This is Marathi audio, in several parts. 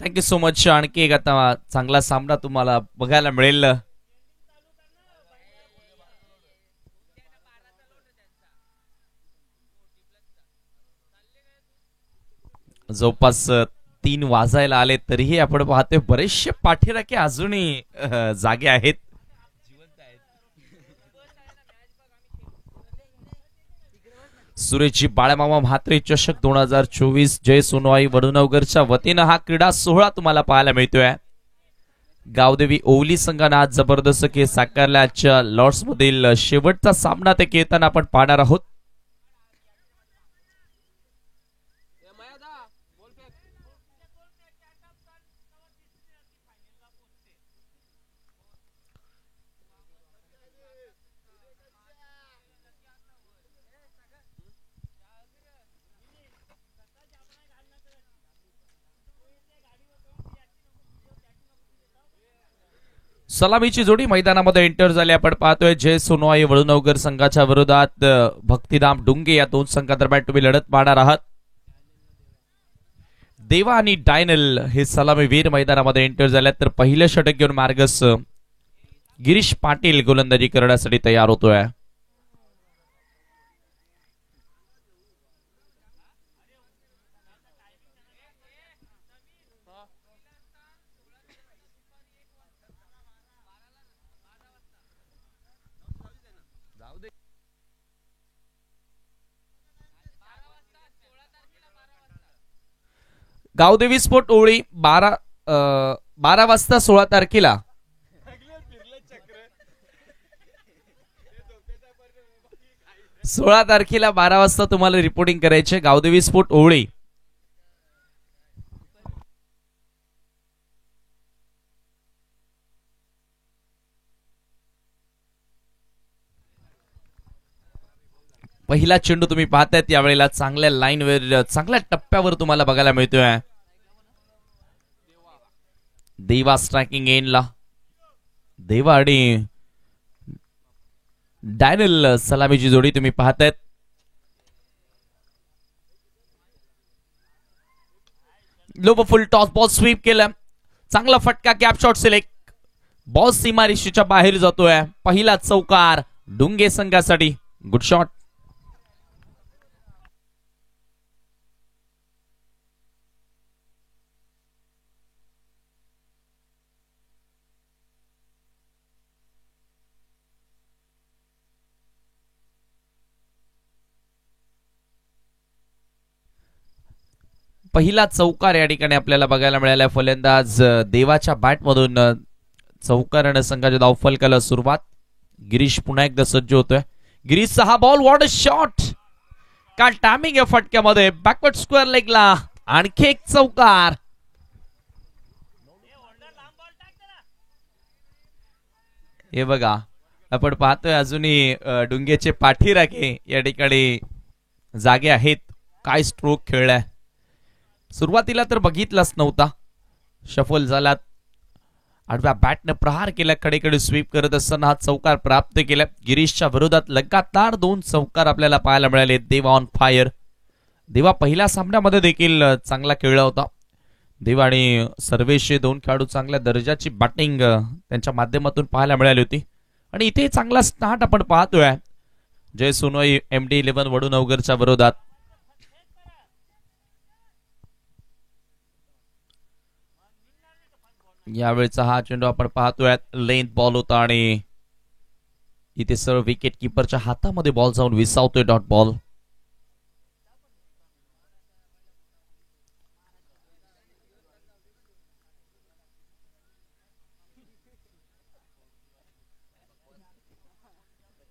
Thank you so much. आणखी एक आता चांगला सामना तुम्हाला बघायला मिळेल. जवळपास 3 वाजायला आले तरीही आपण पाहतोय बरेचसे पाठीराखे अजूनही जागे आहेत. सुरेशजी बाळामामा म्हात्रे चषक 2024 जय सोनवाई वडनवगरच्या वतीनं हा क्रीडा सोहळा तुम्हाला पाहायला मिळतोय. गावदेवी ओवली संघानं आज जबरदस्त खेळ साकारला. आजच्या लॉर्ड्स मधील शेवटचा सामना ते खेळताना आपण पाहणार आहोत. सलामीची जोडी मैदानामध्ये एंटर झाली. आपण पाहतोय जय सोनवाई वडनवगर संघाच्या विरोधात भक्तिधाम डुंगे या दोन संघादरम्यान तुम्ही लढत पाहणार आहात. देवा आणि डायनल हे सलामीवीर मैदानामध्ये एंटर झाले. तर पहिलं षटक घेऊन मार्गस गिरीश पाटील गोलंदाजी करण्यासाठी तयार होतोय. गावदेवी स्पोर्ट ओळी 12 वाजता 16 तारखेला 16 तारखेला 12 वाजता तुम्हाला रिपोर्टिंग करायचे. गावदेवी स्पोर्ट ओळी. पहिला चेंडू तुम्ही पाहतायत यावेळेला चांगल्या लाईनवर चांगल्या टप्प्यावर तुम्हाला बघायला मिळतोय. देवा स्ट्रायकिंग एंडला. देवा आणि डॅनियल सलामीची जोडी तुम्ही पाहतायत. Low full toss ball sweep केला. चांगला फटका कॅप शॉट सिलेक्ट. बॉल सीमारेषेच्या बाहेर जातोय. पहिला चौकार डुंगे संघासाठी. Good shot. पहिला चौकार या ठिकाणी आपल्याला बघायला मिळाला. फलंदाज देवाच्या बॅटमधून चौकारानं संघाच्या धावफलकाला सुरुवात. गिरीश पुन्हा एकदा सज्ज होतोय. गिरीशचा हा बॉल. What a shot. का टायमिंग या फटक्यामध्ये. बॅकवर्ड स्क्वेअर लेगला आणखी एक चौकार. हे बघा आपण पाहतोय अजूनही डुंगेचे पाठीराखे या ठिकाणी जागे आहेत. काय स्ट्रोक खेळलाय. सुरुवातीला तर बघितलाच नव्हता. शफल झाला. आडव्या बॅटने प्रहार केला. कडेकडे स्वीप करत असताना हा चौकार प्राप्त केला. गिरीशच्या विरोधात लगातार 2 चौकार आपल्याला पाहायला मिळाले. देवा ऑन फायर. देवा पहिल्या सामन्यामध्ये देखील चांगला खेळला होता. देवा आणि सर्वेश 2 खेळाडू चांगल्या दर्जाची बॅटिंग त्यांच्या माध्यमातून पाहायला मिळाली होती. आणि इथे चांगला स्टार्ट आपण पाहतोय जय सोनवाई MD11 वडनवगरच्या विरोधात. यावेळेचा हा चेंडू आपण पाहतोय लेंथ बॉल होता आणि इथे सर्व विकेट किपरच्या हातामध्ये बॉल जाऊन विसावतोय. Dot ball.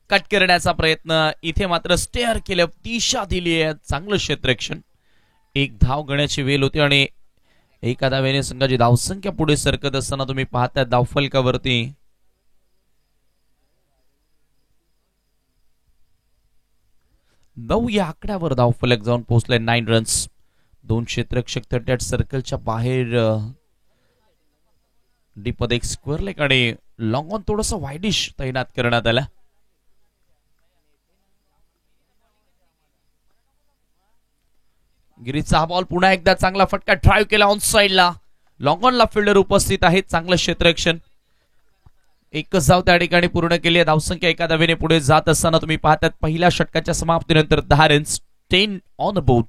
कट करण्याचा प्रयत्न. इथे मात्र स्टेअर केलं. दिशा दिली आहे. चांगलं क्षेत्ररक्षण. एक धाव घेण्याची वेळ होती आणि एका धावेने संघाची धावसंख्या पुढे सरकत असताना तुम्ही पाहताय धावफलकावरती 9 या आकड्यावर धावफलक जाऊन पोहोचले. 9 रन्स. 2 क्षेत्ररक्षक 38 सर्कलच्या बाहेर. डीप मध्ये एक स्क्वेअर लेग आणि लॉंग ऑन थोडस वाईडिश तैनात करण्यात आला. गिरीचा हा बॉल पुन्हा एकदा चांगला फटका ड्राईव्ह केला ऑन साइडला. लॉंग ऑनला फिल्डर उपस्थित आहेत. चांगलं क्षेत्ररक्षण. एकच धाव त्या ठिकाणी पूर्ण केली आहे. धावसंख्या एका धावेने पुढे जात असताना तुम्ही पाहतात पहिल्या षटकाच्या समाप्तीनंतर 10 रन्स, 10 ऑन द बोर्ड.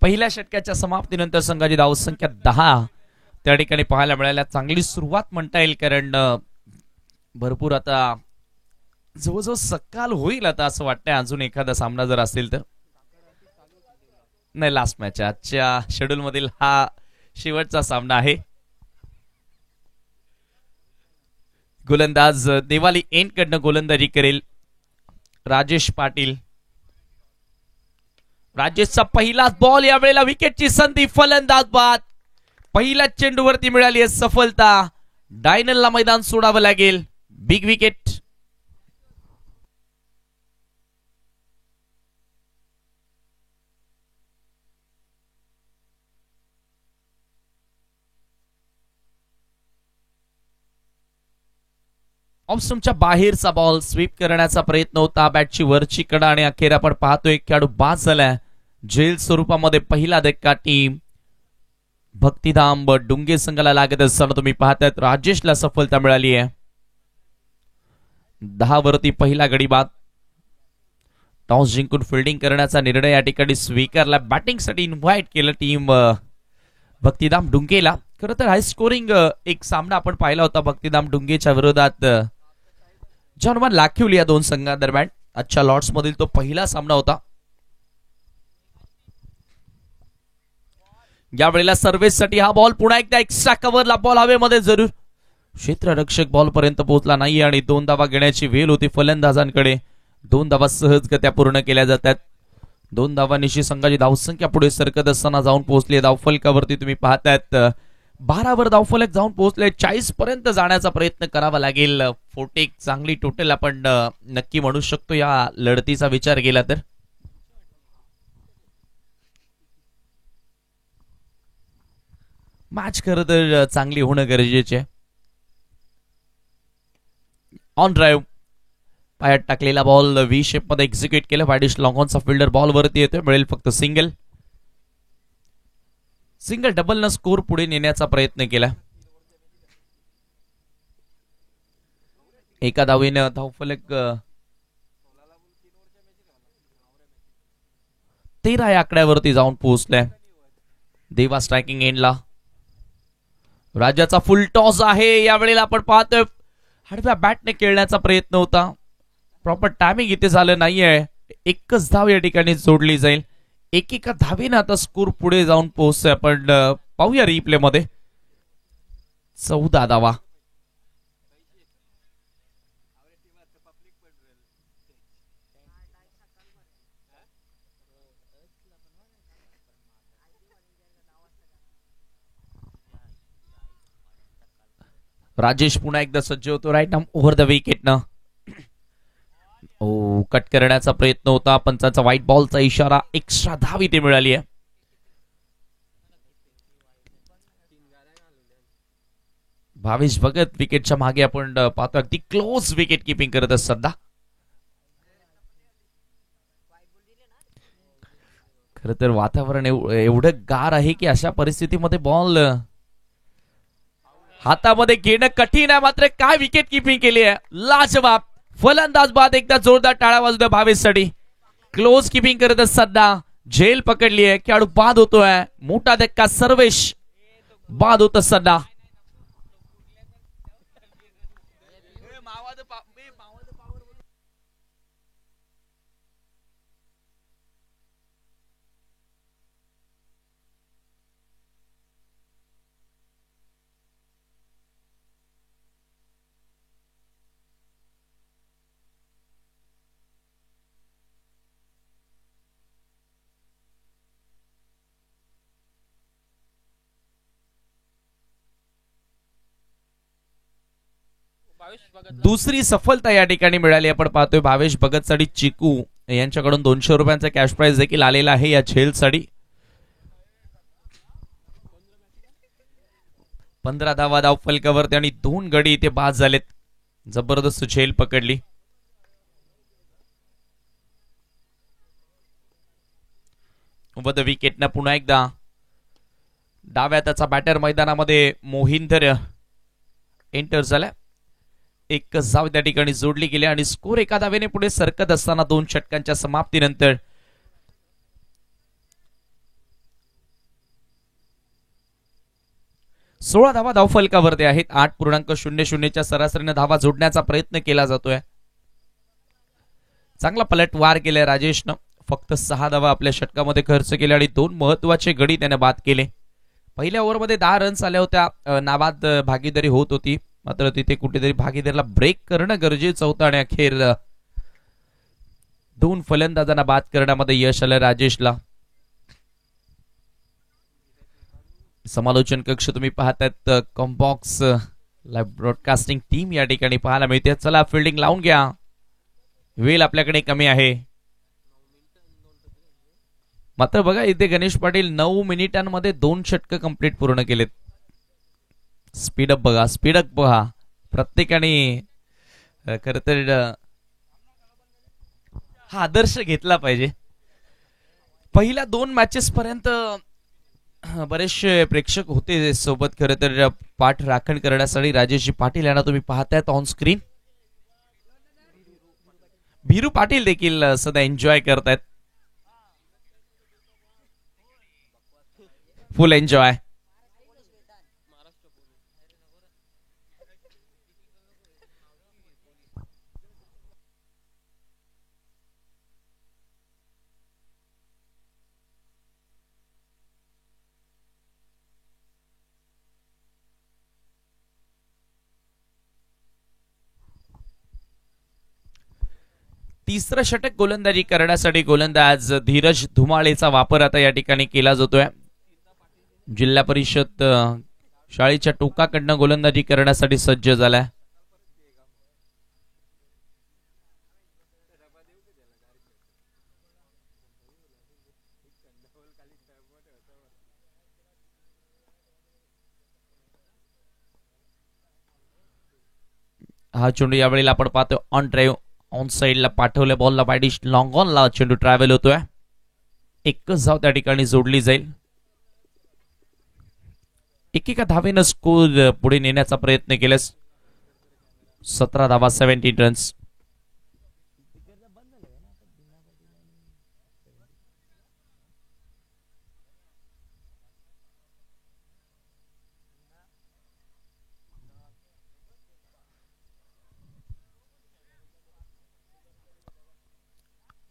पहिल्या षटकाच्या समाप्तीनंतर संघाची धावसंख्या 10 त्या ठिकाणी पाहायला मिळाल्या. चांगली सुरुवात म्हणता येईल, कारण भरपूर आता जवळजवळ सकाळ होईल आता असं वाटतंय. अजून एखादा सामना जर असेल तर नाही, लास्ट मॅच आजच्या शेड्यूल मधील हा शेवटचा सामना आहे. गोलंदाज देवाली एन कडनं गोलंदाजी करेल राजेश पाटील. राजेशचा पहिलाच बॉल, यावेळेला विकेटची संधी. फलंदाज बाद. पहिल्याच चेंडूवरती मिळाली आहे सफलता. डायनलला मैदान सोडावं लागेल. Big wicket. ऑफस्टंपच्या बाहेरचा बॉल, स्वीप करण्याचा प्रयत्न होता. बॅटची वरची कडा आणि अखेर आपण पाहतोय खेळाडू बाद झालाय. झेल स्वरूपामध्ये पहिला धक्का टीम भक्तिधाम डुंगे संघाला लागत असताना तुम्ही पाहतायत राजेशला सफलता मिळाली आहे. 10 वरती पहिला गडी बाद. टॉस जिंकून फिल्डिंग करण्याचा निर्णय या ठिकाणी स्वीकारला. बॅटिंगसाठी इन्व्हाइट केलं टीम भक्तिधाम डुंगेला. खरं तर हाय स्कोरिंग एक सामना आपण पाहिला होता भक्तिधाम डुंगेच्या विरोधात जॉनवन लाखिवली या दोन संघांदरम्यान. आजच्या लॉर्ड्स मधील तो पहिला सामना होता. यावेळेला सर्व्हिससाठी हा बॉल पुन्हा एकदा एक्स्ट्रा कव्हरला बॉल हवेमध्ये जरूर. क्षेत्ररक्षक बॉल पर्यंत पोहोचला नाही आणि 2 धावा घेण्याची वेळ होती फलंदाजांकडे. 2 धावा सहजगत्या पूर्ण केल्या जातात. 2 धावांनिशी संघाची धावसंख्या पुढे सरकत असताना जाऊन पोहोचली. धावफलकावरती तुम्ही पाहतायत 12 वर धावफलक जाऊन पोहोचले. 40 पर्यंत जाण्याचा प्रयत्न करावा लागेल. 40 चांगली टोटल आपण नक्की म्हणू शकतो या लढतीचा विचार केला तर. मॅच खरं तर चांगली होणं गरजेचे आहे. ऑन ड्राईव्ह पायात टाकलेला बॉल व्ही शेप मध्ये एक्झिक्यूट केलं. वायडिश लॉंगॉनचा फिल्डर बॉल वरती येतोय. मिळेल फक्त सिंगल. सिंगल डबल न स्कोर पुढे नेण्याचा प्रयत्न केला. एका धावेनं धावफलक 13 या आकड्यावरती जाऊन पोहोचलाय. देवा स्ट्रायकिंग एंडला. राजाचा फुल टॉस आहे. यावेळेला आपण पाहतोय हडव्या बॅटने खेळण्याचा प्रयत्न होता. प्रॉपर टायमिंग इथे झालं नाहीये. एकच धाव या ठिकाणी जोडली जाईल. एकेका धावेनं आता स्कोर पुढे जाऊन पोहोचतोय. आपण पाहूया रिप्ले मध्ये. 14 धावा. राजेश पुन्हा एकदा सज्ज होतो. Right arm over the wicket न कट करण्याचा प्रयत्न होता. पंचांचा व्हाईट बॉलचा इशारा. एक्स्ट्रा धाव इथे मिळाली आहे. भावेश भगत विकेटच्या मागे आपण पाहतो. अगदी क्लोज विकेट किपिंग करत असत सध्या. खरं तर वातावरण एवढं गार आहे की अशा परिस्थितीमध्ये बॉल हातामध्ये घेणं कठीण आहे. मात्र काय विकेट किपिंग केली आहे. लाजवाब. फलंदाज बाद. एकदा जोरदार टाळ्या वाजवल्या भावेशसाठी. क्लोज किपिंग करत सध्या. झेल पकडली आहे, खेळाडू बाद होतोय, मोठा धक्का, सर्वेश बाद होत सध्या. दुसरी सफलता या ठिकाणी मिळाली. आपण पाहतोय भावेश भगत साठी चिकू यांच्याकडून 200 रुपयांचा कॅश प्राइज देखील आलेला आहे या झेलसाठी. 15 धावा धाव फलकावरती आणि 2 गडी इथे बाद झालेत. जबरदस्त झेल पकडली. व द विकेटनं पुन्हा एकदा डाव्या त्याचा बॅटर मैदानामध्ये मोहिंदर एंटर झाला. एक धाव त्या ठिकाणी जोडली गेली आणि स्कोर एका धावेने पुढे सरकत असताना 2 षटकांच्या समाप्तीनंतर 16 धावा धावफलकावरती आहेत. 8.00च्या सरासरीने धावा जोडण्याचा प्रयत्न केला जातोय. चांगला पलटवार केलाय राजेशनं. फक्त 6 धावा आपल्या षटकामध्ये खर्च केले आणि 2 महत्वाचे गडी त्याने बाद केले. पहिल्या ओव्हरमध्ये 10 रन्स आल्या होत्या. नाबाद भागीदारी होत होती, मात्र तिथे कुठेतरी भागीदारीला ब्रेक करणं गरजेचं होतं आणि अखेर 2 फलंदाजांना बाद करण्यामध्ये यश आलं राजेशला. समालोचन कक्ष तुम्ही पाहतायत. कॉम्बॉक्स लाईव्ह ब्रॉडकास्टिंग टीम या ठिकाणी पाहायला मिळते. चला फिल्डिंग लावून घ्या, वेळ आपल्याकडे कमी आहे. मात्र बघा इथे गणेश पाटील 9 मिनिटांमध्ये 2 षटक कंप्लीट पूर्ण केलेत. स्पीडअप बघा, स्पीडअप बघा. प्रत्येकाने खर तर हा आदर्श घेतला पाहिजे. पहिल्या 2 मॅचेस पर्यंत बरेचसे प्रेक्षक होते सोबत. खरं तर पाठ राखण करण्यासाठी राजेशजी पाटील यांना तुम्ही पाहतायत ऑन स्क्रीन. भिरू पाटील देखील सध्या एन्जॉय करतायत, फुल एन्जॉय. तिसरं षटक गोलंदाजी करण्यासाठी गोलंदाज धीरज धुमाळेचा वापर आता या ठिकाणी केला जातोय. जिल्हा परिषद शाळेच्या टोकाकडनं गोलंदाजी करण्यासाठी सज्ज झालाय. हा चेंडू यावेळेला आपण पाहतोय ऑन ड्राईव्ह ऑन साइडला पाठवले. बॉलला पायडिश लॉंग ऑनला चेंडू ट्रॅव्हल होतोय. एकच धाव त्या ठिकाणी जोडली जाईल. एकेका धावेनं स्कोर पुढे नेण्याचा प्रयत्न केल्यास 17 धावा 17 runs.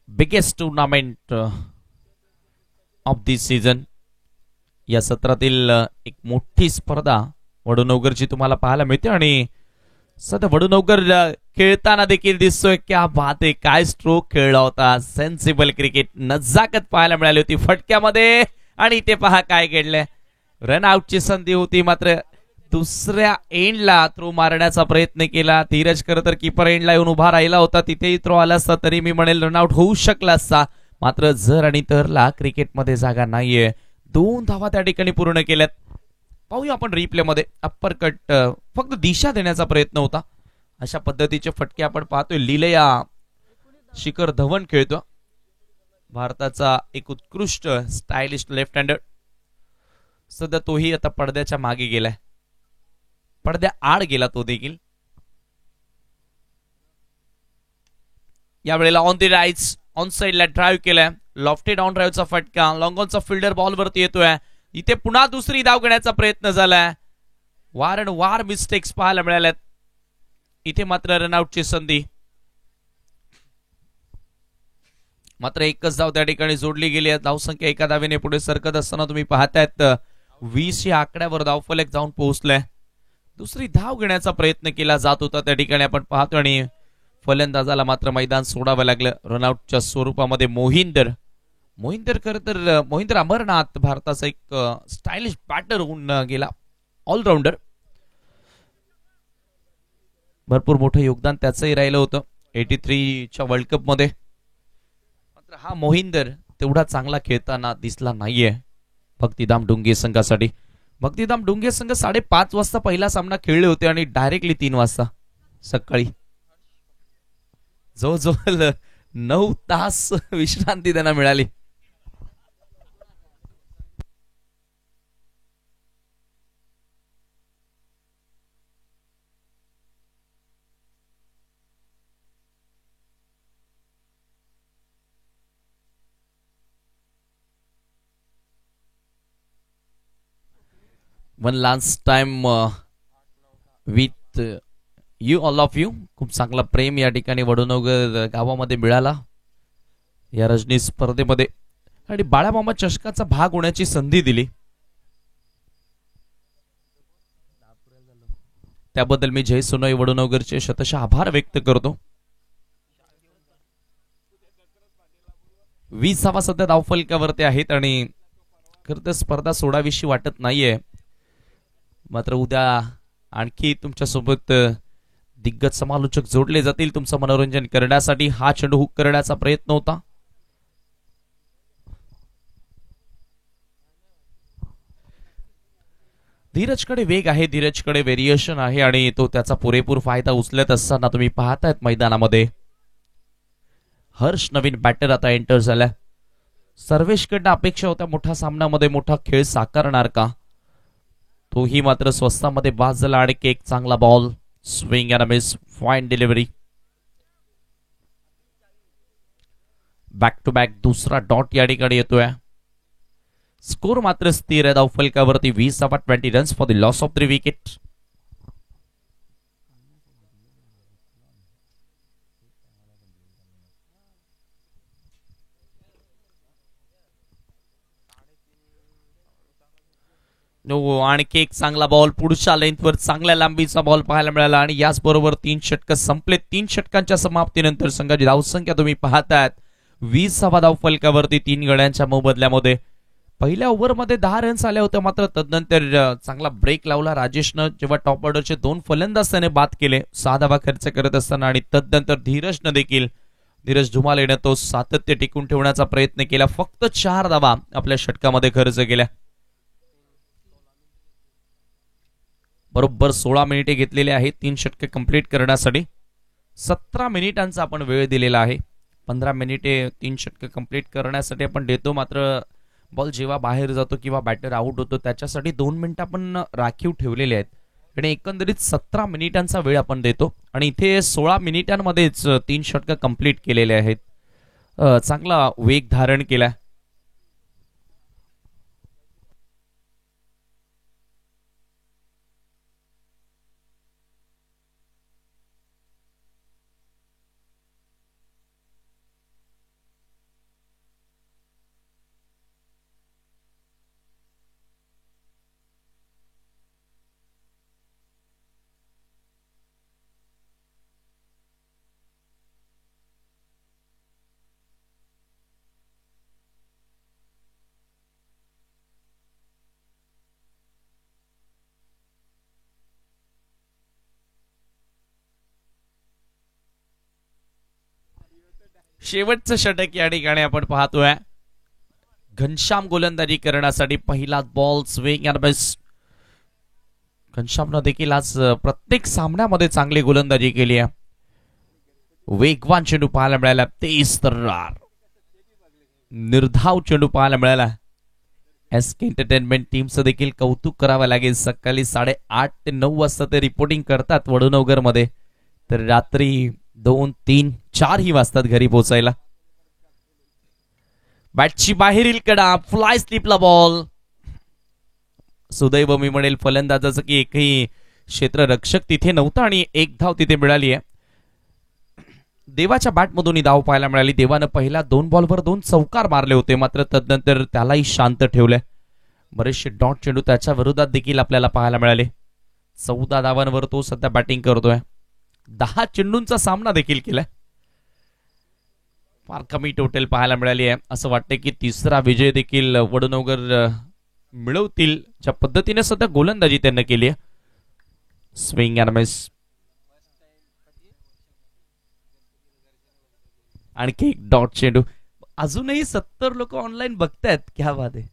Biggest tournament of this season. या सत्रातील एक मोठी स्पर्धा वडूनवगरची तुम्हाला पाहायला मिळते आणि सध्या वडूनवगर खेळताना देखील दिसतोय. क्या बात आहे, काय स्ट्रोक खेळला होता. सेन्सिबल क्रिकेट, नजाकत पाहायला मिळाली होती फटक्यामध्ये. आणि ते पहा काय घडलंय. रन आउटची संधी होती, मात्र दुसऱ्या एंडला थ्रो मारण्याचा प्रयत्न केला. धीरज खरं तर किपर एंडला येऊन उभा राहिला होता. तिथेही थ्रो आला असता तरी मी म्हणेल रनआउट होऊ शकला असता. मात्र जर आणि तरला क्रिकेटमध्ये जागा नाहीये. 2 धावा त्या ठिकाणी पूर्ण केल्यात. पाहूया आपण रिप्ले मध्ये. अप्पर कट फक्त दिशा देण्याचा प्रयत्न होता. अशा पद्धतीचे फटके आपण पाहतोय. लीलया शिखर धवन खेळतो. भारताचा एक उत्कृष्ट स्टायलिस्ट लेफ्ट हँडर. सध्या तोही आता पडद्याच्या मागे गेलाय, पडद्या आड गेला तो देखील. यावेळेला ऑन द राईट्स ऑन साइडला ड्राईव्ह केलाय. लॉफ्टेड ऑन ड्राईव्हचा फटका, लॉंगॉनचा फिल्डर बॉल वरती येतोय. इथे पुन्हा दुसरी धाव घेण्याचा प्रयत्न झालाय. वारंवार मिस्टेक्स पाहायला मिळाल्यात. इथे मात्र रनआउटची संधी. मात्र एकच धाव त्या ठिकाणी जोडली गेली आहे. धावसंख्या एका धावेने पुढे सरकत असताना तुम्ही पाहतायत 20 या आकड्यावर धावफलक जाऊन पोहोचलाय. दुसरी धाव घेण्याचा प्रयत्न केला जात होता त्या ठिकाणी आपण पाहतो आणि फलंदाजाला मात्र मैदान सोडावं लागलं. रनआउटच्या स्वरूपामध्ये मोहिंदर खर तर मोहिंदर अमरनाथ भारताचा एक स्टायलिश बॅटर होऊन गेला. ऑलराऊंडर, भरपूर मोठं योगदान त्याचंही राहिलं होतं 83 च्या वर्ल्ड कप मध्ये. मात्र हा मोहिंदर तेवढा चांगला खेळताना दिसला नाहीये भक्तिधाम डुंगे संघासाठी. भक्तिधाम डुंगे संघ 5:30 वाजता पहिला सामना खेळले होते आणि डायरेक्टली 3 वाजता सकाळी जवळजवळ 9 तास विश्रांती त्यांना मिळाली. One last time with you all of you. खूप चांगला प्रेम या ठिकाणी वडोनगर गावामध्ये मिळाला या रजनी स्पर्धेमध्ये आणि बाळामामा चषकाचा भाग होण्याची संधी दिली. त्याबद्दल मी जय सोनोई वडोनगरचे शतशः आभार व्यक्त करतो. 20 सध्या धावफलकावरती आहेत आणि खरं तर स्पर्धा सोडावीशी वाटत नाहीये. मात्र उद्या आणखी तुमच्यासोबत दिग्गज समालोचक जोडले जातील तुमचं मनोरंजन करण्यासाठी. हा चेंडू हुक करण्याचा प्रयत्न होता. धीरजकडे वेग आहे, धीरजकडे व्हेरिएशन आहे आणि तो त्याचा पुरेपूर फायदा उचलत असताना तुम्ही पाहतायत मैदानामध्ये हर्ष नवीन बॅटर आता एंटर झालाय. सर्वेशकडनं अपेक्षा होत्या मोठ्या सामन्यामध्ये मोठा खेळ साकारणार का, तोही मात्र स्वस्तामध्ये बाद झाला आणि एक चांगला ball swing and miss, fine delivery. Back to back दुसरा डॉट या ठिकाणी येतोय. स्कोर मात्र स्थिर आहे धावफलकावरती 20 runs for the loss of 3 wicket. आणखी एक चांगला बॉल पुढच्या लेंथवर चांगल्या लांबीचा बॉल पाहायला मिळाला आणि याचबरोबर 3 षटक संपले. 3 षटकांच्या समाप्तीनंतर संघाची धावसंख्या तुम्ही पाहतायत 20 धावफलकावरती 3 गड्यांच्या मोबदल्यामध्ये. पहिल्या ओव्हरमध्ये 10 रन्स आले होते. मात्र तदनंतर चांगला ब्रेक लावला राजेशनं जेव्हा टॉप ऑर्डरचे 2 फलंदाज त्याने बाद केले 6 धावा खर्च करत असताना आणि तदनंतर धीरजनं देखील धीरज धुमाल येणं तो सातत्य टिकून ठेवण्याचा प्रयत्न केला. फक्त 4 धावा आपल्या षटकामध्ये खर्च केल्या. बरोबर 16 मिनिटे घेतलेले आहेत 3 षटके कंप्लीट करण्यासाठी. 17 मिनिटांचा आपण वेळ दिलेला आहे. 15 मिनिटे 3 षटके कंप्लीट करण्यासाठी आपण देतो. मात्र बॉल जेव्हा बाहेर जातो किंवा बॅटर आउट होतो त्याच्यासाठी 2 मिनिटं आपण राखीव ठेवलेले आहेत आणि एकंदरीत 17 मिनिटांचा वेळ आपण देतो आणि इथे 16 मिनिटांमध्येच 3 षटके कंप्लीट केलेले आहेत. चांगला वेग धारण केलाय. शेवटचं षटक या ठिकाणी आपण पाहतोय. घनश्याम गोलंदाजी करण्यासाठी पहिला बॉल स्विंग अँड मिस. घनश्यामनं देखील आज प्रत्येक सामन्यामध्ये चांगली गोलंदाजी केली आहे. वेगवान चेंडू पाहायला मिळाला. तेज तर्रार निर्धाव चेंडू पाहायला मिळाला. एसके एंटरटेनमेंट टीमचं देखील कौतुक करावं लागेल. सकाळी 8:30 ते 9 वाजता ते रिपोर्टिंग करतात वडोनगर मध्ये, तर रात्री 2, 3, 4 ही वाजतात घरी पोहोचायला. बॅटची बाहेरील कडा, फ्लाय स्लिपला बॉल. सुदैव मी म्हणेल फलंदाजाचं की एकही क्षेत्ररक्षक तिथे नव्हता आणि एक धाव तिथे मिळाली आहे. देवाच्या बॅटमधून ही धाव पाहायला मिळाली. देवानं पहिल्या 2 बॉलवर 2 चौकार मारले होते, मात्र तदनंतर त्यालाही शांत ठेवलंय. बरेचसे डॉट चेंडू त्याच्या विरोधात देखील आपल्याला पाहायला मिळाले. 14 धावांवर तो सध्या बॅटिंग करतोय. 10 चेंडूंचा सामना देखील केलाय. फार कमी टोटल पाहायला मिळाली आहे. असं वाटतंय की तिसरा विजय देखील वडनगर मिळवतील, ज्या पद्धतीने सध्या गोलंदाजी त्यांनी केली आहे. Swing and miss. आणखी एक डॉट चेंडू. अजूनही 70 लोक ऑनलाईन बघतायत. क्या बात आहे.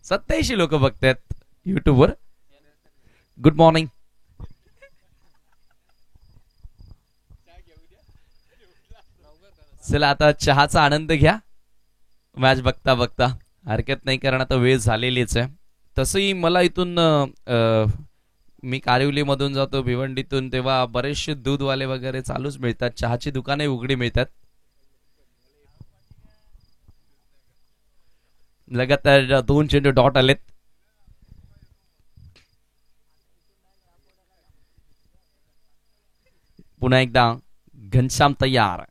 87 लोक बघतायत युट्यूबवर. Good morning. चला आता चहाचा आनंद घ्या मॅच बघता बघता. हरकत नाही, कारण आता वेळ झालेलीच आहे. तसंही मला इथून मी कारिवली मधून जातो भिवंडीतून, तेव्हा बरेचसे दूधवाले वगैरे चालूच मिळतात. चहाची दुकाने उघडी मिळतात. लगातार 2 चेंडू डॉट आलेत. पुन्हा एकदा घनश्याम तयार.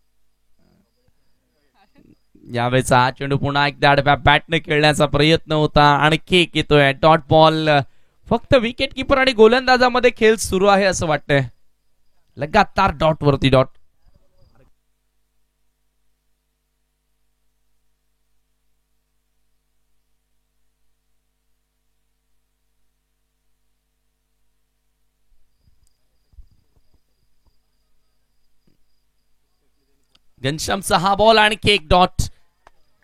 यावेळेचा हा चेंडू पुन्हा एकदा आडव्या बॅटने खेळण्याचा प्रयत्न होता. आणखी एक येतोय डॉट बॉल. फक्त विकेट किपर आणि गोलंदाजामध्ये खेळ सुरू आहे असं वाटतंय. लगातार डॉट वरती डॉट. घनश्यामचा हा बॉल, आणखी एक डॉट.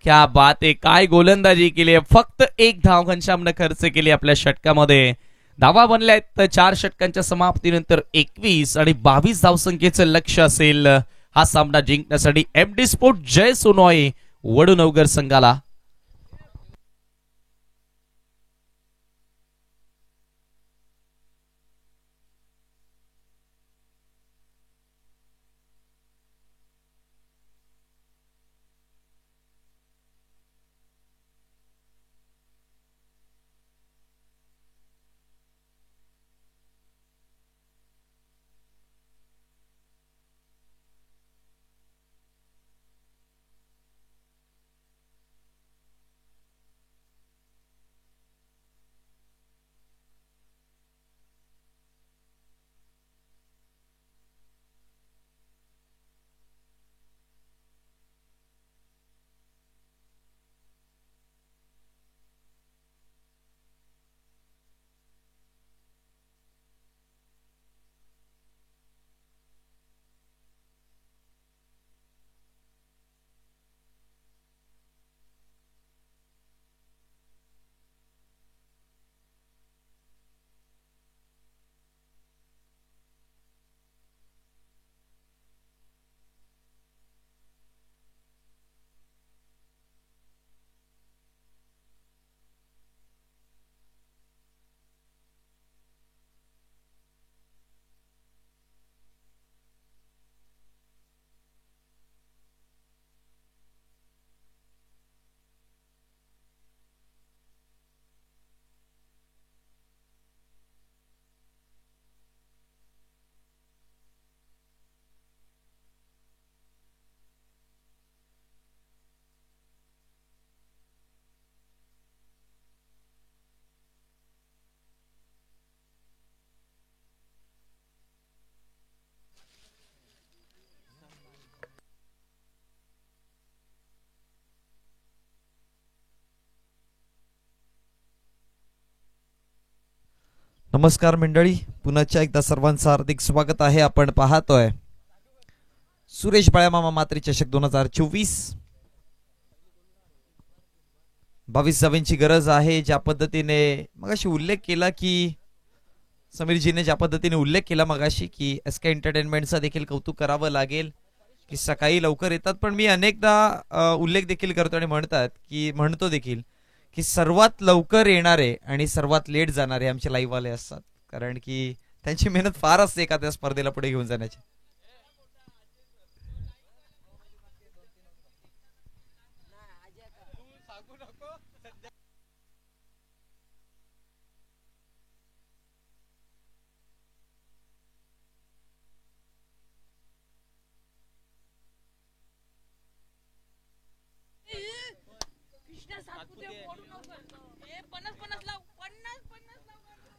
क्या बात आहे. काय गोलंदाजी केली आहे. फक्त 1 धाव घनश्यामने खर्च केली आपल्या षटकामध्ये. धावा बनल्या आहेत 4 षटकांच्या समाप्तीनंतर 21 आणि 22 धावसंख्येचं लक्ष असेल हा सामना जिंकण्यासाठी एमडी स्पोर्ट जय सोनोई वडनगर संघाला. नमस्कार मंडळी, पुन्हा एकदा सर्वांचं हार्दिक स्वागत आहे. आपण पाहतोय सुरेश बाळ्यामामा मात्री चषक 2024. 22 धावांची गरज आहे. ज्या पद्धतीने मगाशी उल्लेख केला की समीरजीने ज्या पद्धतीने उल्लेख केला मगाशी की एसके एंटरटेनमेंटचा देखील कौतुक करावं लागेल की सकाळी लवकर येतात. पण मी अनेकदा उल्लेख देखील करतो आणि म्हणतो देखील की सर्वात लवकर येणारे आणि सर्वात लेट जाणारे आमचे लाईव्ह वाले असतात, कारण की त्यांची मेहनत फार असते एखाद्या स्पर्धेला पुढे घेऊन जाण्याची.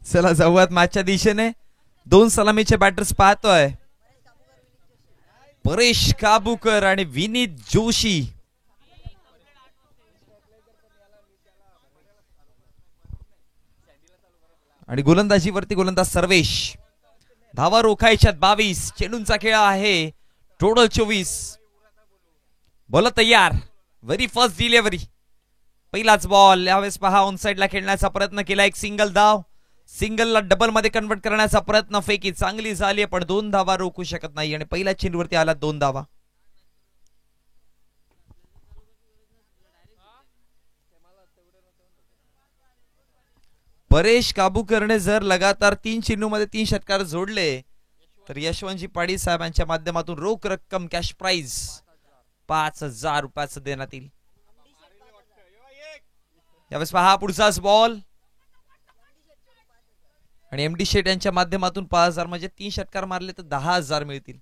चला जाऊयात मॅचच्या दिशेने. 2 सलामीचे बॅटर्स पाहतोय, परेश काबूकर आणि विनीत जोशी. आणि गोलंदाजीवरती गोलंदाज सर्वेश. धावा रोखायच्यात 22. चेंडूंचा खेळ आहे. टोटल 24. बोल तयार. Very first delivery. पहिलाच बॉल. यावेळेस पहा ऑन साइडला खेळण्याचा प्रयत्न केला. एक सिंगल धाव. सिंगलला डबल मध्ये कन्वर्ट करण्याचा प्रयत्न. फेकी चांगली झाली पण 2 धावा रोखू शकत नाही आणि पहिल्या चेंडूवरती आला 2 धावा. परेश काबूकरने जर लगातार 3 चेंडूमध्ये 3 षटकार जोडले तर यशवंतजी पाटील साहेबांच्या माध्यमातून रोख रक्कम कॅश प्राइज 5,000 रुपयाचं देण्यात येईल. यावेळेस पहा पुढचाच बॉल आणि एमडी शेट यांच्या माध्यमातून 5,000 म्हणजे 3 षटकार मारले तर 10,000 मिळतील.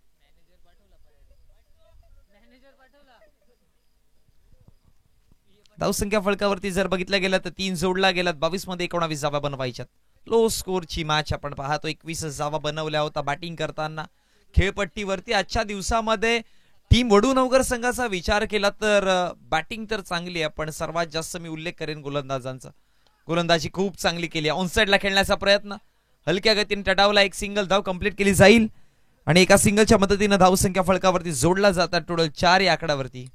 धावसंख्या फळकावरती जर बघितलं गेलं तर 3 जोडला गेलात. 22 मध्ये 19 जावा बनवायच्यात. लो स्कोरची मॅच आपण पाहतो. 21 जावा बनवल्या होता बॅटिंग करताना खेळपट्टीवरती. आजच्या दिवसामध्ये टीम वडूनगर संघाचा विचार केला तर बॅटिंग तर चांगली आहे पण सर्वात जास्त मी उल्लेख करेन गोलंदाजांचा. गोलंदाजी खूप चांगली केली. ऑनसाइडला खेळण्याचा प्रयत्न हलक्या गतीने टटावला. एक सिंगल धाव कंप्लीट केली जाईल आणि एका सिंगलच्या मदतीने धावसंख्या फळकावरती जोडला जातात. टोटल 4 या आकड्यावरती.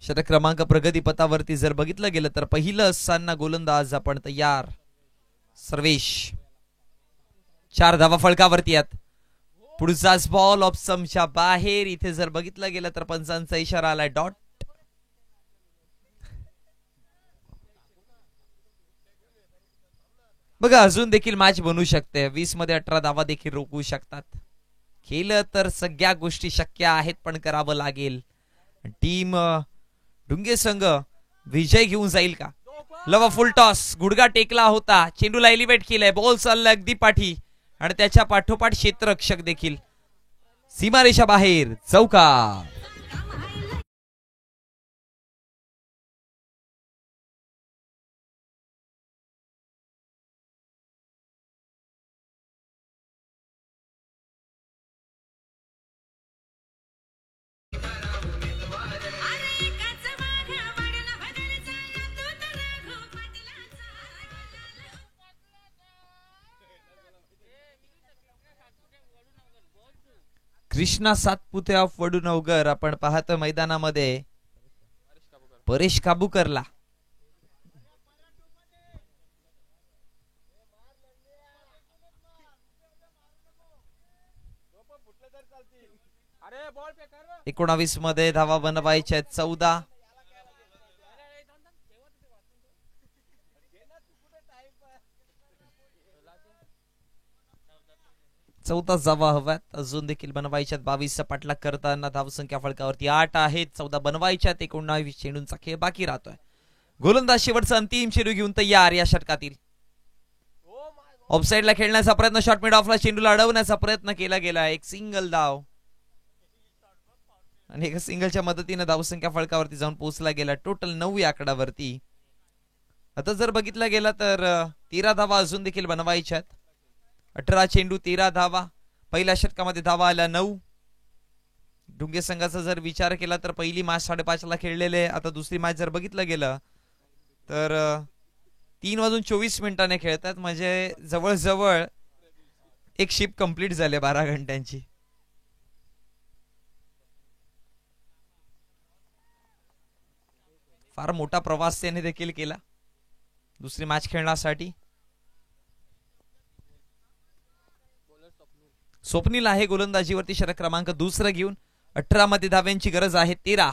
षटक क्रमांक प्रगतीपथावरती जर बघितलं गेलं तर पहिलं असताना गोलंदाज आपण तयार. सर्वेश. 4 धावा फळकावरती आहेत. पुढचाच बॉल ऑफ स्टंपच्या बाहेर. इथे जर बघितलं गेलं तर पंचांचा इशारा आलाय डॉट. बघा अजून देखील मॅच बनू शकते. 20 मध्ये 18 धावा देखील रोखू शकतात. केलं तर सगळ्या गोष्टी शक्य आहेत पण करावं लागेल. टीम डुंगे संघ विजय घेऊन जाईल का? लवा फुल टॉस. गुडगा टेकला होता. चेंडूला एलिव्हेट केलाय. बॉल चालला अगदी पाठी आणि त्याच्या पाठोपाठ क्षेत्ररक्षक देखील. सीमारेषा बाहेर. चौकार. कृष्णा सातपुते ऑफ वडूनगर आपण पाहतो मैदानामध्ये परेश काबूकरला. अरे 19 मध्ये धावा बनवायच्या आहेत 14. चौथा जावा हव्यात. अजून देखील बनवायच्यात. 22 पाठलाग करताना धावसंख्या फळकावरती 8 आहेत. 14 बनवायच्यात. 19 चेंडूंचा खेळ बाकी राहतोय. गोलंदाज शेवटचा अंतिम चेंडू घेऊन तयार या षटकातील. ऑफसाइडला खेळण्याचा प्रयत्न. शॉर्ट मिड ऑफला चेंडूला अडवण्याचा प्रयत्न केला गेला. एक सिंगल धाव आणि एका सिंगलच्या मदतीने धावसंख्या फळकावरती जाऊन पोहोचला गेला. टोटल 9 या आकड्यावरती. आता जर बघितलं गेला तर 13 धावा अजून देखील बनवायच्यात. 18 चेंडू 13 धावा. पहिल्या षटकामध्ये धावा आल्या 9. डुंगे संघाचा जर विचार केला तर पहिली मॅच 5:30 ला खेळलेले. आता दुसरी मॅच जर बघितलं गेलं तर 3:24 खेळतात. म्हणजे जवळजवळ एक शिफ्ट कंप्लीट झाले 12 घंट्यांची. फार मोठा प्रवास त्याने देखील केला दुसरी मॅच खेळण्यासाठी. स्वप्नील आहे गोलंदाजीवरती. षटक क्रमांक दुसरा घेऊन 18 मध्ये धाव्यांची गरज आहे. 13.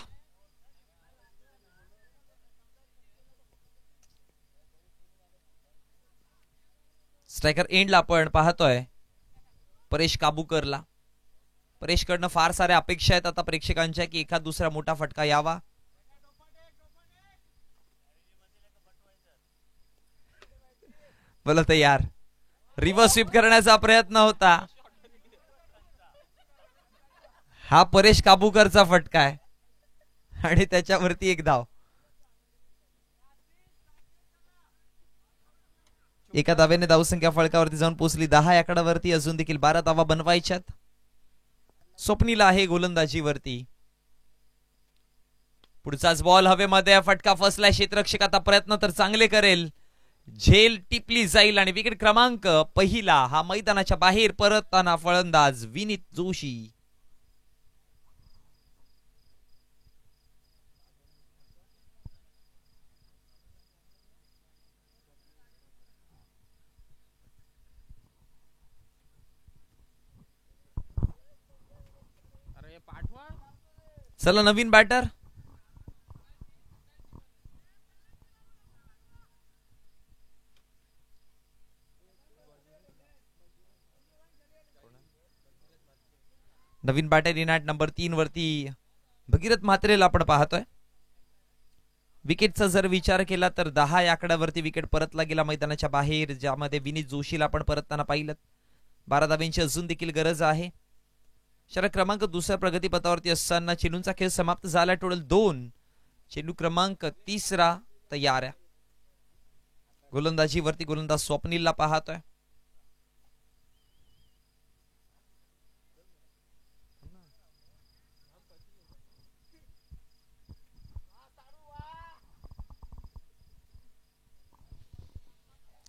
स्ट्रायकर एंडला आपण पाहतोय परेश काबूकरला. परेशकडनं फार साऱ्या अपेक्षा आहेत आता प्रेक्षकांच्या की एखाद दुसरा मोठा फटका यावा. बोला तयार. रिव्हर्स स्वीप करण्याचा प्रयत्न होता. हा परेश काबूकरचा फटका आहे आणि त्याच्यावरती एक धाव. एका धावेने धावसंख्या फळकावरती जाऊन पोहोचली 10 आकड्यावरती. अजून देखील 12 धावा बनवायच्यात. स्वप्नील आहे गोलंदाजीवरती. पुढचाच बॉल हवेमध्ये, फटका फसलाय. क्षेत्ररक्षक आता प्रयत्न तर चांगले करेल, झेल टिपली जाईल आणि विकेट क्रमांक पहिला हा मैदानाच्या बाहेर परतताना फलंदाज विनीत जोशी. चला नवीन बॅटर. नवीन बॅटर इन ॲट नंबर 3 वरती भगीरथ म्हात्रेला आपण पाहतोय. विकेटचा जर विचार केला तर 10 आकड्यावरती विकेट परतला गेला मैदानाच्या बाहेर, ज्यामध्ये विनीत जोशीला आपण परतताना पाहिलं. 12 धाब्यांची अजून देखील गरज आहे. षटक क्रमांक दुसऱ्या प्रगतीपथावरती असताना चेंडूचा खेळ समाप्त झाला. टोटल 2. चेंडू क्रमांक 3 तयार आहे. गोलंदाजीवरती गोलंदाज स्वप्नीलला पाहतोय.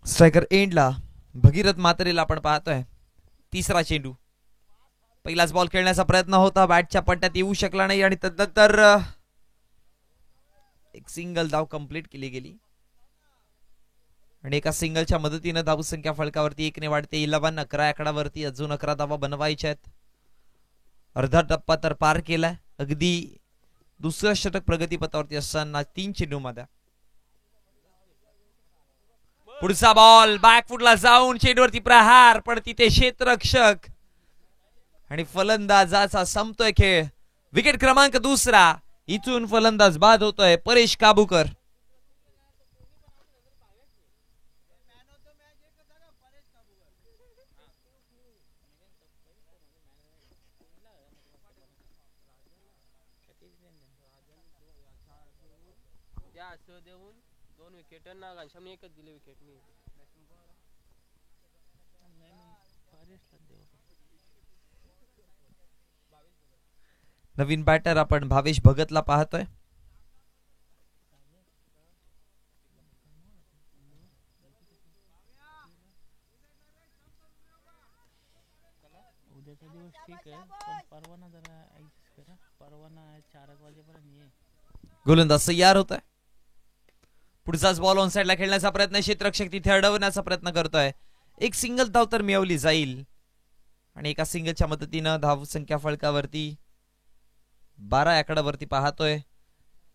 स्ट्रायकर एंडला भगीरथ म्हात्रेला आपण पाहतोय. 3रा चेंडू. पहिलाच बॉल खेळण्याचा प्रयत्न होता, बॅटच्या पट्ट्यात येऊ शकला नाही आणि तदनंतर एक सिंगल धाव कंप्लीट केली गेली आणि एका सिंगलच्या मदतीने धावसंख्या फळकावरती 1 ने वाढते. 11 आकड्यावरती अजून 11 धावा बनवायच्या आहेत. अर्धा टप्पा तर पार केलाय. अगदी दुसरं षटक प्रगतीपथावरती असताना 3 चेंडूमध्ये. पुढचा बॉल बॅकफुटला जाऊन चेंडूवरती प्रहार, पण तिथे क्षेत्ररक्षक आणि फलंदाजाचा संपतोय खेळ. विकेट क्रमांक 2. इथून फलंदाज बाद होतोय परेश काबूकर. नवीन बॅटर आपण भावेश भगतला पाहतोय. उद्याचा दिवस ठीक आहे, पण परवाना जरा ऍडजस्ट करा. परवाना 4 वाजेपर्यंत ये. गोलंदाज तयार होत आहे. पुढचाच बॉल ऑन साइडला खेळण्याचा प्रयत्न, क्षेत्ररक्षक तिथे अडवण्याचा प्रयत्न करतोय. एक सिंगल धाव तर मिळवली जाईल आणि एका सिंगलच्या मदतीनं धाव संख्या फळकावरती 12 आकड्यावरती पाहतोय.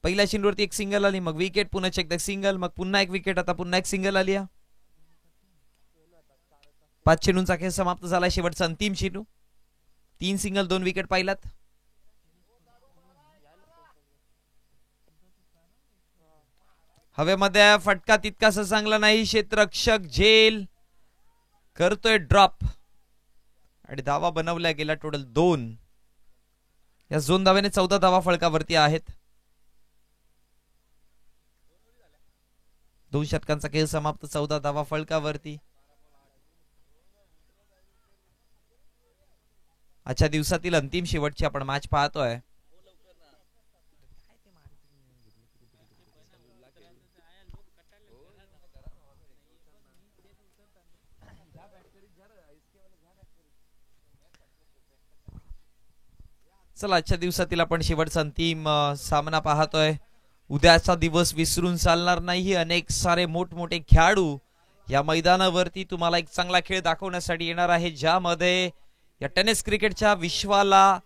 पहिल्या चेंडूवरती एक सिंगल आली, मग विकेट, पुन्हा एकदा सिंगल, मग पुन्हा एक विकेट, आता पुन्हा एक सिंगल आली. 5 चेंडूंचा खेळ समाप्त झाला. शेवटचा अंतिम चेंडू. 3 सिंगल 2 विकेट पाहिलात. हवेमध्ये फटका तितकासा चांगला नाही. क्षेत्ररक्षक झेल करतोय ड्रॉप आणि धावा बनवल्या गेला टोटल 2. या 2 धाव्याने 14 धावा फळकावरती आहेत. 2 षटकांचा खेळ समाप्त. 14 धावा फळकावरती. आजच्या दिवसातील अंतिम शेवटची आपण मॅच पाहतोय. चला आजच्या दिवसातील आपण शेवटचा अंतिम सामना पाहतोय. उद्याचा दिवस विसरून चालणार नाही. अनेक सारे मोठमोठे खेळाडू या मैदानावरती तुम्हाला एक चांगला खेळ दाखवण्यासाठी येणार आहे, ज्यामध्ये या टेनिस क्रिकेटच्या विश्वाला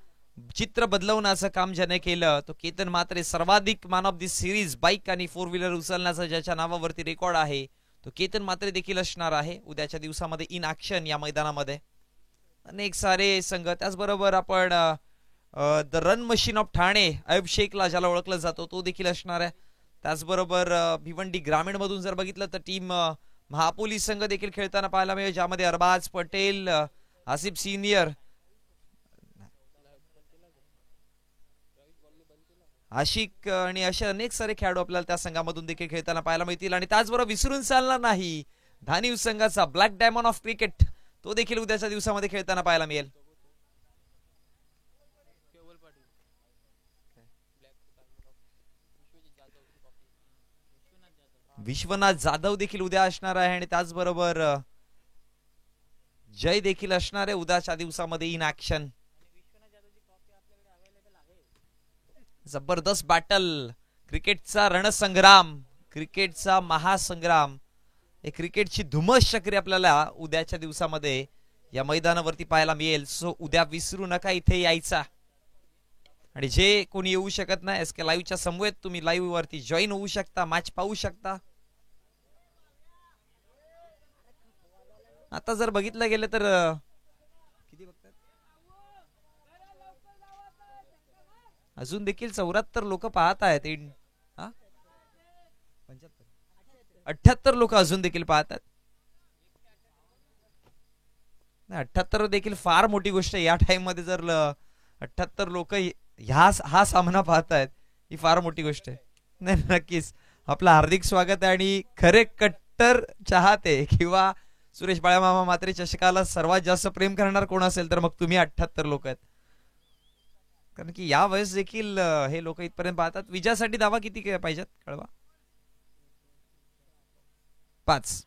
चित्र बदलवण्याचं काम ज्याने केलं तो केतन म्हात्रे. सर्वाधिक man of the series bike आणि 4 व्हीलर उचलण्याचा ज्याच्या नावावरती रेकॉर्ड आहे तो केतन म्हात्रे देखील असणार आहे उद्याच्या दिवसामध्ये इन ऍक्शन या मैदानामध्ये. अनेक सारे संघ, त्याचबरोबर आपण the run machine of Thane Ayab शेखला ज्याला ओळखलं जातो तो देखील असणार आहे. त्याचबरोबर भिवंडी ग्रामीण मधून जर बघितलं तर टीम महापोलीस संघ देखील खेळताना पाहायला मिळेल, ज्यामध्ये अरबाज पटेल, आसिफ सिनियर, आशिक आणि असे अनेक सारे खेळाडू आपल्याला त्या संघामधून देखील खेळताना पाहायला मिळतील. आणि त्याचबरोबर विसरून चालणार नाही धानिव संघाचा ब्लॅक डायमंड ऑफ क्रिकेट, तो देखील उद्याच्या दिवसामध्ये खेळताना पाहायला मिळेल. विश्वनाथ जाधव देखील उद्या असणार आहे आणि त्याचबरोबर जय देखील असणार आहे उद्याच्या दिवसामध्ये इन ऍक्शन. जबरदस्त बॅटल, क्रिकेटचा रणसंग्राम, क्रिकेटचा महासंग्राम, एक क्रिकेटची धुमस चक्री आपल्याला उद्याच्या दिवसामध्ये या मैदानावरती पाहायला मिळेल. सो उद्या विसरू नका इथे यायचा. आणि जे कोणी येऊ शकत नाही एसके लाईव्हच्या समवेत तुम्ही लाईव्ह वरती जॉईन होऊ शकता, मॅच पाहू शकता. आता जर बघितलं गेलं तर किती बघतात, अजून देखील 74 लोक पाहत आहेत. 78 लोक अजून देखील पाहतात. 78 देखील फार मोठी गोष्ट आहे. या टाइम मध्ये जर 78 लोक हा सामना पाहतायत ही फार मोठी गोष्ट आहे. नाही, नक्कीच आपलं हार्दिक स्वागत आहे. आणि खरे कट्टर चाहते किंवा सुरेश बाळामामा मात्रे चषकाला सर्वात जास्त प्रेम करणार कोण असेल तर मग तुम्ही 78 लोक आहेत. कारण की या वेळेस देखील हे लोक इथपर्यंत पाहतात. विजयासाठी दावा किती पाहिजेत कळवा? 5.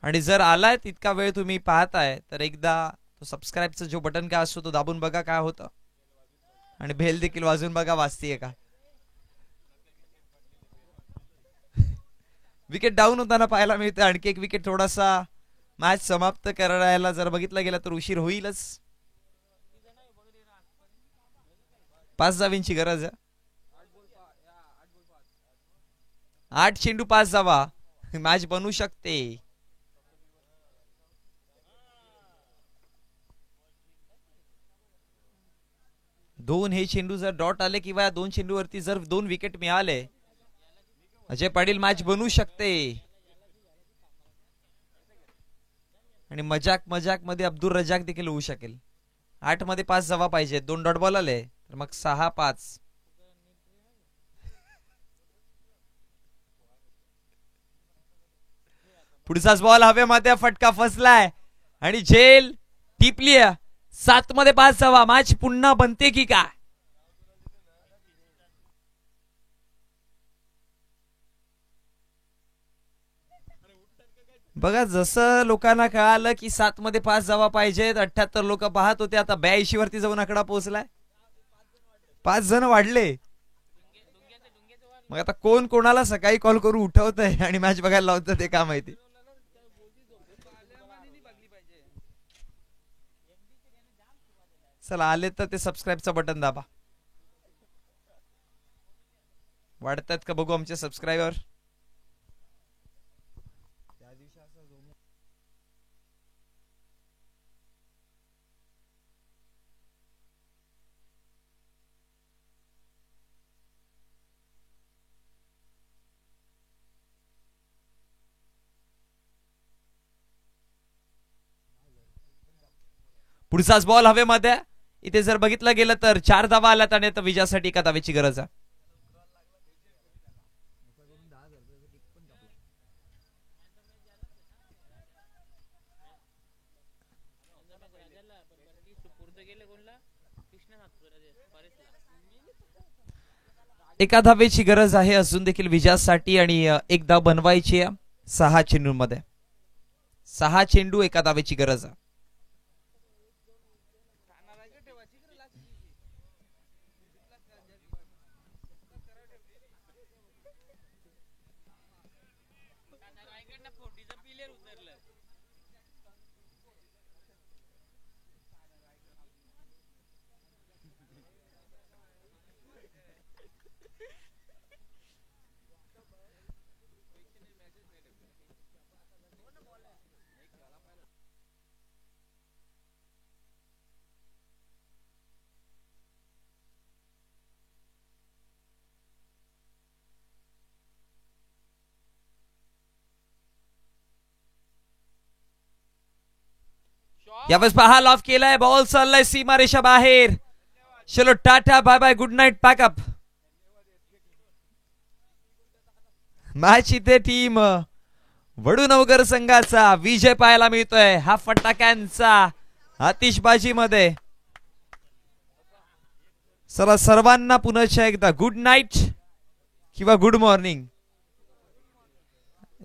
आणि जर आलाय तितका वेळ तुम्ही पाहताय तर एकदा तो सबस्क्राईबचा जो बटन काय असतो तो दाबून बघा काय होतं, आणि बेल देखील वाजून बघा वाजतीये का. विकेट डाऊन होताना पाहायला मिळते. आणखी एक विकेट, थोडासा मॅच समाप्त करायला जर बघितलं गेलं तर उशीर होईलच. 5 धावांची गरज आहे. 8 चेंडू 5 धावा, मॅच बनू शकते. दोन हे चेंडू जर डॉट आले किंवा 2 चेंडूवरती जर 2 विकेट मिळाले, अजय पाटील मॅच बनवू शकते. आणि मजाक मध्ये अब्दुल रजाक देखील होऊ शकेल. 8 मध्ये 5 धावा पाहिजे, 2 डॉट बॉल आले तर मग 6-5. पुढचाच बॉल हवेमध्ये, फटका फसलाय आणि झेल टिपली. 7 मध्ये 5 धावा, मॅच पुन्हा बनते की काय? बघा, जसं लोकांना कळालं की 7 मध्ये 5 धावा पाहिजेत, 78 लोक पाहत होते, आता 82 वरती जाऊन आकडा पोहोचलाय. 5 जण वाढले. मग आता कोण कोणाला सकाळी कॉल करू उठवतंय आणि मॅच बघायला लावतं ते का माहिती. चला, आले तर ते सबस्क्राईबचं बटन दाबा. वाढतात का बघू आमचे सबस्क्रायबर. पुढचाच बॉल हवेमध्ये. इथे जर बघितलं गेलं तर 4 धावा आल्यात आणि आता विजयासाठी 1 धावेची गरज आहे. एका धावेची गरज आहे अजून देखील विजयासाठी आणि 1 धाव बनवायची आहे 6 चेंडूंमध्ये. 6 चेंडू 1 धावेची गरज आहे. यावेळेस पहा, लॉफ केलाय, बॉल चाललाय सीमारेषा बाहेर. चलो tata bye bye, good night, pack up. Match इथे टीम वडूनवगर संघाचा विजय पाहायला मिळतोय हा फटाक्यांचा आतिषबाजी मध्ये. चला सर्वांना पुन्हा एकदा गुड नाईट किंवा गुड मॉर्निंग.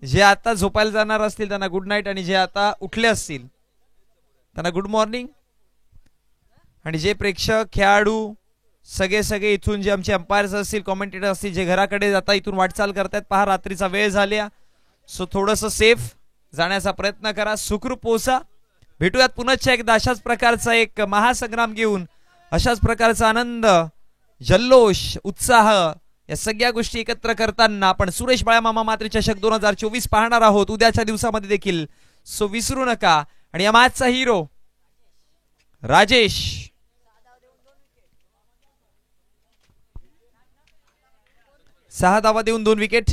जे आता झोपायला जाणार असतील त्यांना गुड नाईट आणि जे आता उठले असतील त्यांना गुड मॉर्निंग. आणि जे प्रेक्षक खेळाडू सगळे इथून जे आमचे अंपायर्स असतील कॉमेंटेटर असतील जे घराकडे आता इथून वाटचाल करतायत पहा रात्रीचा वेळ झाल्या सो थोडस सेफ जाण्याचा प्रयत्न करा सुखरूप पोहोचा. भेटूयात पुन्हा एकदा अशाच प्रकारचा एक महासंग्राम घेऊन अशाच प्रकारचा आनंद जल्लोष उत्साह या सगळ्या गोष्टी एकत्र करताना आपण सुरेश बाळामामा मात्र चषक 2024 पाहणार आहोत उद्याच्या दिवसामध्ये देखील. सो विसरू नका. आणि या मॅचचा हिरो राजेश 6 धावा देऊन 2 विकेट.